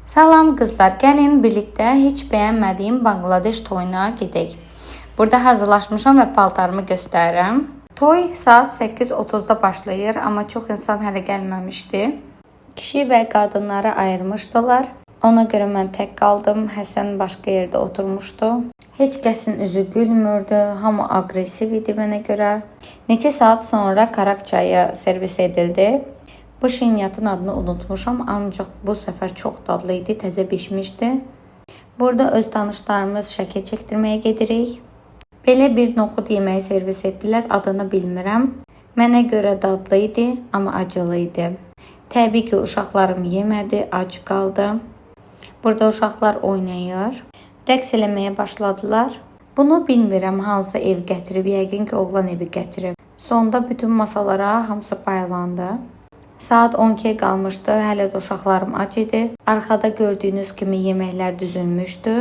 Salam qızlar, gəlin birlikdə heç bəyənmədiyim Bangladeş toyuna gedək. Burada hazırlaşmışam və paltarımı göstərirəm. Toy saat 8:30-da başlayır, amma çox insan hələ gəlməmişdi. Kişi və qadınları ayırmışdılar. Ona görə mən tək qaldım. Həsən başqa yerdə oturmuşdu. Heç kəsin üzü gülmürdü. Hamı aqressiv idi mənə görə. Neçə saat sonra Karak çayı servis edildi. Bu şirniyyatın adını unutmuşam, ancaq bu səfər çox dadlı idi, təzə bişmişdi. Burada öz tanışlarımız şəkil çəkdirməyə gedirik. Belə bir noxud yeməyi servis etdilər, adını bilmirəm. Mənə görə dadlı idi, amma acılı idi. Təbii ki, uşaqlarım yemədi, ac qaldı. Burada uşaqlar oynayır, rəqs eləməyə başladılar. Bunu bilmirəm hansı ev gətirib, yəqin ki, oğlan evi gətirib. Sonda bütün masalara hamısı paylandı. Saat 12-yə qalmışdı, hələ də uşaqlarım ac idi. Arxada gördüyünüz kimi yeməklər düzülmüşdü.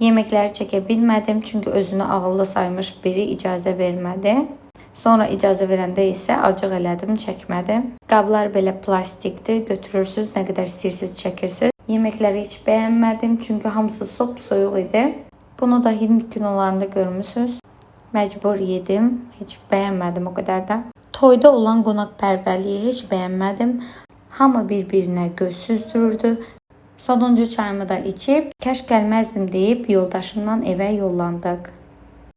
Yeməkləri çəkə bilmədim, çünki özünü ağıllı saymış biri icazə vermədi. Sonra icazə verəndə isə acıq elədim, çəkmədim. Qablar belə plastikdir, götürürsüz, nə qədər istəyirsiniz çəkirsiniz. Yeməkləri heç bəyənmədim, çünki hamısı sop-soyuq idi. Bunu da Hind kinolarında görmüsünüz. Məcbur yedim, heç bəyənmədim o qədər də. Toyda olan qonaqpərvərliyi heç bəyənmədim. Hamı bir-birinə göz süzdürürdü. Sonuncu çayımı da içib, kəş gəlməzdim deyib yoldaşımla evə yollandıq.